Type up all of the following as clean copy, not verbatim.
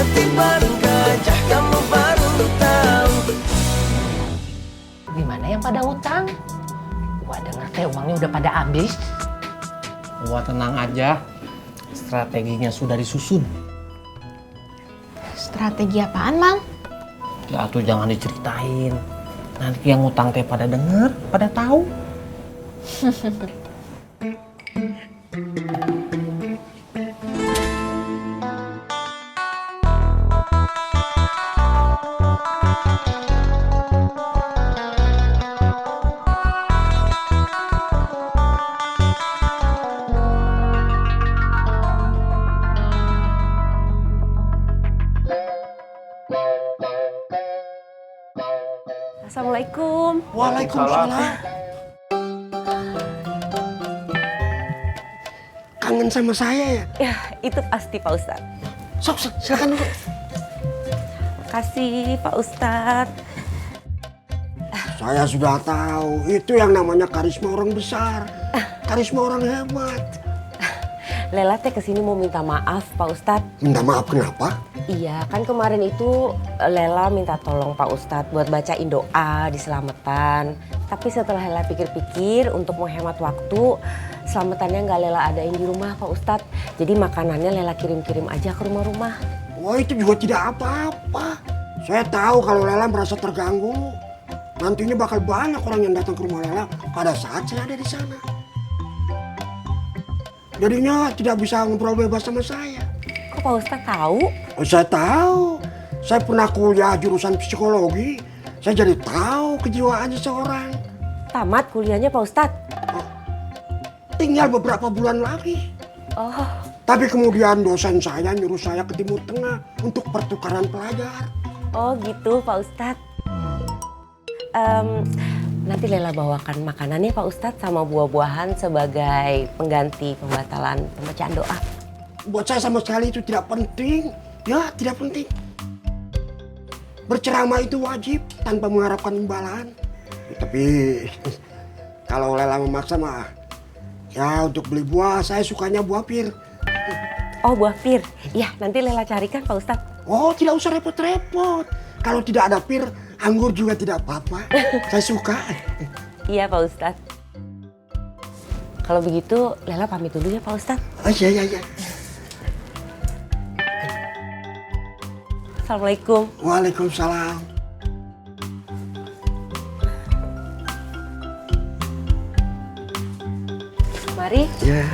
Ketiban gajah kamu baru tahu. Gimana yang pada utang? Gua denger teh uangnya udah pada habis. Wah, tenang aja. Strateginya sudah disusun. Strategi apaan, Mang? Ya tuh jangan diceritain. Nanti yang ngutang teh pada denger, pada tahu. Assalamualaikum. Waalaikumsalam. Kangen sama saya ya? Ya, itu pasti Pak Ustadz. Sok, silakan dulu. Makasih Pak Ustadz. Saya sudah tahu, itu yang namanya karisma orang besar. Karisma orang hebat. Lela teh kesini mau minta maaf Pak Ustadz. Minta maaf kenapa? Iya, kan kemarin itu Lela minta tolong Pak Ustadz buat bacain doa di selamatan. Tapi setelah Lela pikir-pikir untuk menghemat waktu, selamatannya nggak Lela adain di rumah Pak Ustadz. Jadi makanannya Lela kirim-kirim aja ke rumah-rumah. Wah, itu juga tidak apa-apa. Saya tahu kalau Lela merasa terganggu. Nantinya bakal banyak orang yang datang ke rumah Lela pada saat saya ada di sana. Jadinya tidak bisa ngobrol bebas sama saya. Kok Pak Ustadz tahu? Oh, saya tahu. Saya pernah kuliah jurusan psikologi. Saya jadi tahu kejiwaan seseorang. Tamat kuliahnya Pak Ustadz? Tinggal beberapa bulan lagi. Oh, Tapi kemudian dosen saya nyuruh saya ke Timur Tengah untuk pertukaran pelajar. oh gitu Pak Ustadz. Nanti Lela bawakan makanannya Pak Ustadz sama buah-buahan sebagai pengganti pembatalan pembacaan doa. Buat saya sama sekali itu tidak penting. Ya, tidak penting. Berceramah itu wajib tanpa mengharapkan imbalan. Tapi kalau Lela memaksa mah, ya untuk beli buah saya sukanya buah pir. Oh buah pir, ya nanti Lela carikan Pak Ustadz. Oh, tidak usah repot-repot. Kalau tidak ada pir, anggur juga tidak apa-apa. Saya suka. Iya Pak Ustadz. Kalau begitu Lela pamit dulu ya Pak Ustadz. Oh, iya. Assalamualaikum. Waalaikumsalam. Mari. Ya.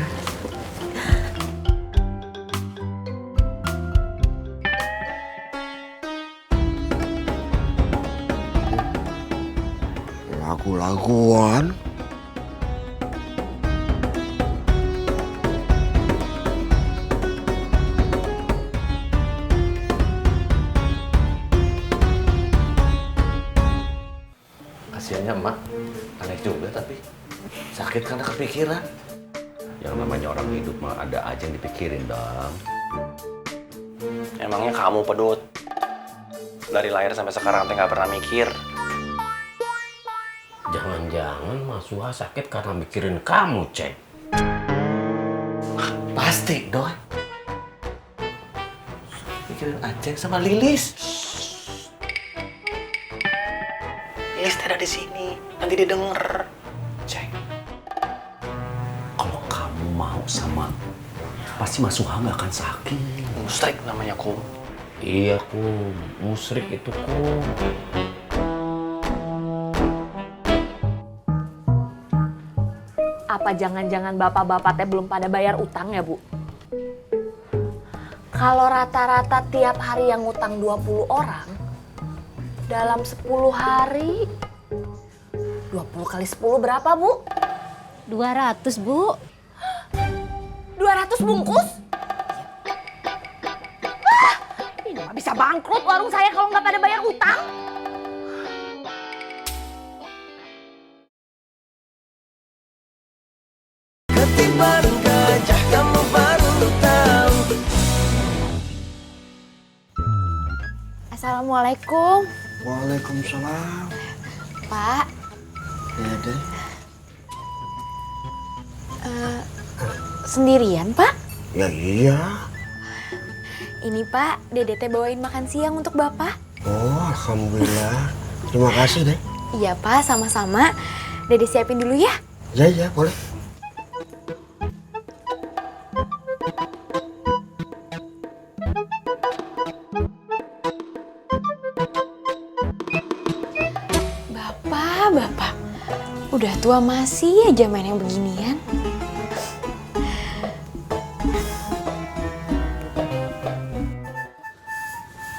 Lagu-laguan. Kasiannya emak, aneh juga tapi sakit karena kepikiran. Yang namanya orang hidup mah ada aja yang dipikirin dong. Emangnya kamu pedut? Dari lahir sampai sekarang teh nggak pernah mikir. Jangan-jangan Mas Suha sakit karena mikirin kamu, Ceng. Pasti, doi. Mikirin Aceng sama Lilis. Lilis teh ada di sini, nanti dia denger. Ceng, kalau kamu mau sama, pasti Mas Suha nggak akan sakit. Musrik namanya kum. Iya, kum. Musrik itu, kum. Apa jangan-jangan bapak-bapak teh belum pada bayar utang ya, Bu? Kalau rata-rata tiap hari yang ngutang 20 orang, dalam 10 hari, 20 kali 10 berapa, Bu? 200, Bu. 200 bungkus? Ah, ini mah bisa bangkrut warung saya kalau nggak pada bayar utang. Ketiban gajah kamu baru tahu. Assalamualaikum, Waalaikumsalam. Pak. Ya deh. Sendirian, Pak? Ya iya. Ini Pak, Dede teh bawain makan siang untuk Bapak. Oh, alhamdulillah. Terima kasih deh. Iya Pak, sama-sama. Dede siapin dulu ya. Ya, boleh. Bapak, udah tua masih aja main yang beginian.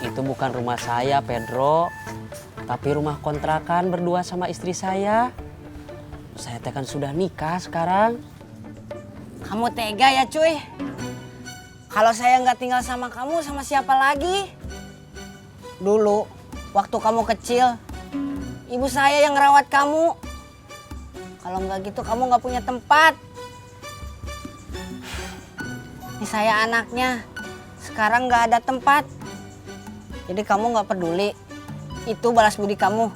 Itu bukan rumah saya, Pedro. Tapi rumah kontrakan berdua sama istri saya. Saya teh kan sudah nikah sekarang. Kamu tega ya cuy? Kalau saya nggak tinggal sama kamu, sama siapa lagi? Dulu, waktu kamu kecil, ibu saya yang ngerawat kamu. Kalau nggak gitu, kamu nggak punya tempat. Ini saya anaknya, sekarang nggak ada tempat. Jadi kamu nggak peduli. Itu balas budi kamu.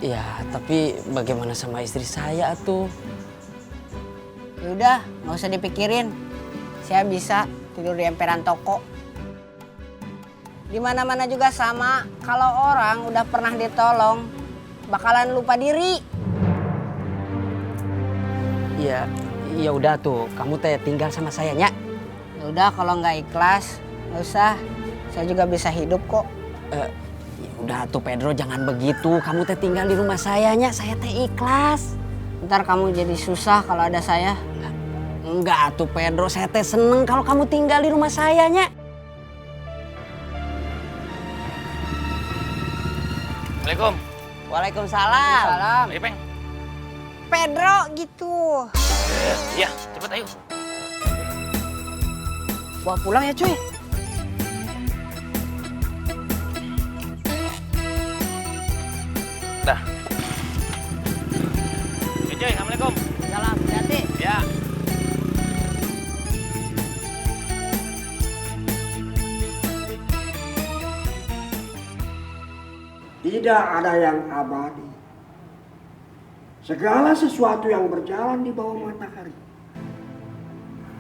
Ya, tapi bagaimana sama istri saya tuh? Yaudah, nggak usah dipikirin. Saya bisa tidur di emperan toko. Di mana-mana juga sama. Kalau orang udah pernah ditolong, bakalan lupa diri. Ya udah tuh, kamu teh tinggal sama saya nya. Yaudah, kalau nggak ikhlas, nggak usah. Saya juga bisa hidup kok. Ya udah tuh Pedro, jangan begitu. Kamu teh tinggal di rumah saya nya, saya teh ikhlas. Ntar kamu jadi susah kalau ada saya. Enggak tuh Pedro, saya teh seneng kalau kamu tinggal di rumah saya nya. Assalamualaikum. Waalaikumsalam. Salam. Ayo, Peng. Pedro gitu. Iya, cepet ayo. Bawa pulang ya cuy. Dah. Oke, cuy. Assalamualaikum. Salam, hati-hati. Ya. Tidak ada yang abadi. Segala sesuatu yang berjalan di bawah matahari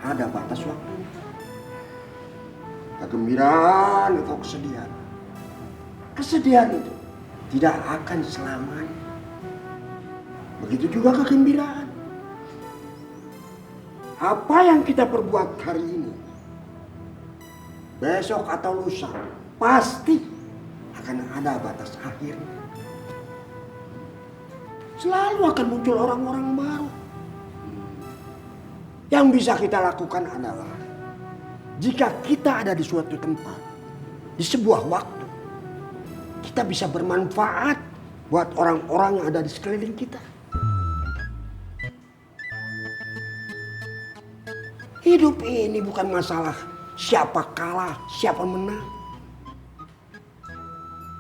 ada batas waktu. Kegembiraan atau kesedihan. Kesedihan itu tidak akan selamanya. Begitu juga kegembiraan. Apa yang kita perbuat hari ini, besok atau lusa, pasti akan ada batas akhirnya. Selalu akan muncul orang-orang baru. Yang bisa kita lakukan adalah jika kita ada di suatu tempat, di sebuah waktu, kita bisa bermanfaat buat orang-orang yang ada di sekeliling kita. Hidup ini bukan masalah siapa kalah, siapa menang.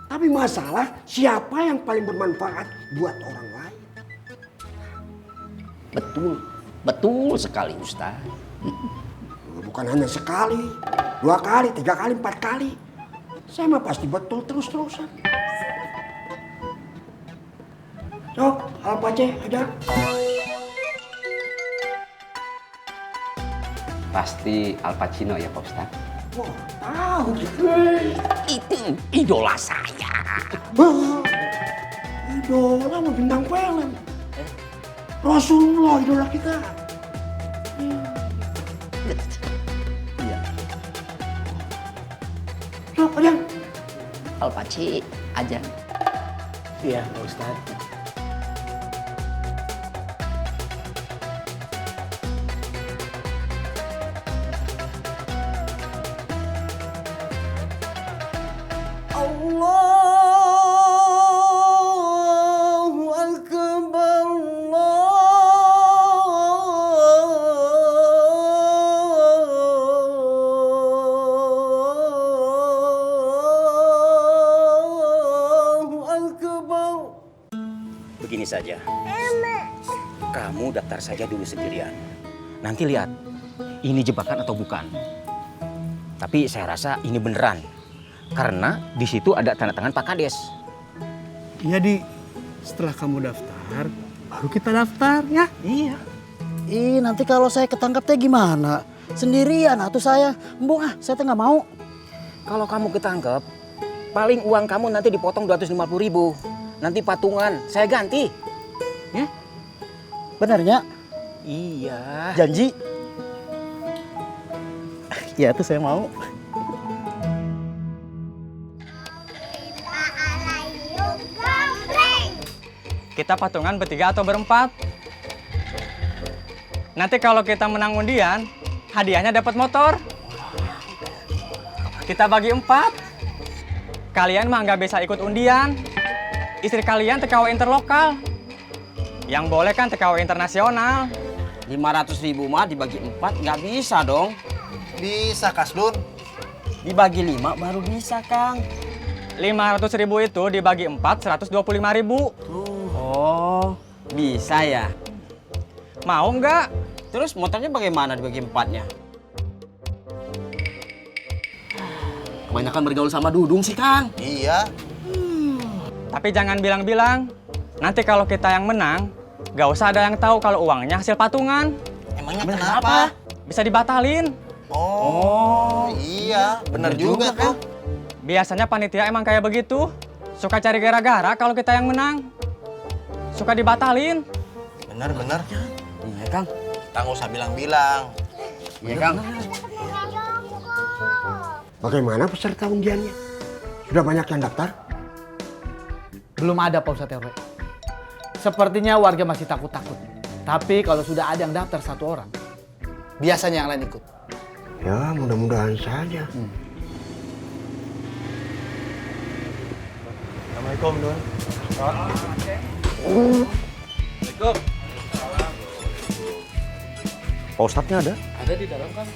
Tapi masalah siapa yang paling bermanfaat buat orang lain. Betul sekali Ustaz. Bukan hanya sekali, 2 kali, 3 kali, 4 kali. Saya mah pasti betul terus-terusan. Sok, apa aja ada? Pasti Al Pacino ya Pak Ustaz. Wah, tahu. Itu idola saya. Wah, idola mau bintang film. Rasulullah idola kita. Iya. Sok, aja. Al Paci aja. Iya, Pak Ustaz. Allahu Akbar, Allahu Akbar. Begini saja. Kamu daftar saja dulu sendirian. Nanti lihat, ini jebakan atau bukan. Tapi saya rasa ini beneran. Karena di situ ada tanda tangan Pak Kades. Iya, Di. Setelah kamu daftar, baru kita daftar ya. Iya. Ih, nanti kalau saya ketangkap teh gimana? Sendirian atuh saya. Embung saya teh nggak mau. Kalau kamu ketangkep, paling uang kamu nanti dipotong 250.000. Nanti patungan, saya ganti. Ya? Benernya? Iya. Janji? Ya tuh saya mau. Kita patungan bertiga atau berempat. Nanti kalau kita menang undian, hadiahnya dapat motor. Kita bagi 4. Kalian mah nggak bisa ikut undian. Istri kalian TKW interlokal. Yang boleh kan TKW internasional. 500.000 mah dibagi 4 nggak bisa dong. Bisa, Kasdun. Dibagi 5 baru bisa, Kang. 500.000 itu dibagi 4, 125.000. Oh, bisa ya? Mau nggak? Terus motornya bagaimana dibagi 4-nya? Kebanyakan bergaul sama Dudung sih, Kang. Iya. Tapi jangan bilang-bilang. Nanti kalau kita yang menang, nggak usah ada yang tahu kalau uangnya hasil patungan. Emangnya kenapa? Bisa dibatalin. Oh, iya. Bener juga tuh. Biasanya panitia emang kayak begitu. Suka cari gara-gara kalau kita yang menang. Suka dibatalin. Bener. Iya, Kang. Kita nggak usah bilang-bilang. Iya, Kang. Bagaimana peserta undiannya? Sudah banyak yang daftar? Belum ada Pak Ustadz RW. Sepertinya warga masih takut-takut. Tapi kalau sudah ada yang daftar 1 orang, biasanya yang lain ikut. Ya, mudah-mudahan saja. Assalamualaikum, Dun. Pak Ustadznya ada? Ada di dalam kan?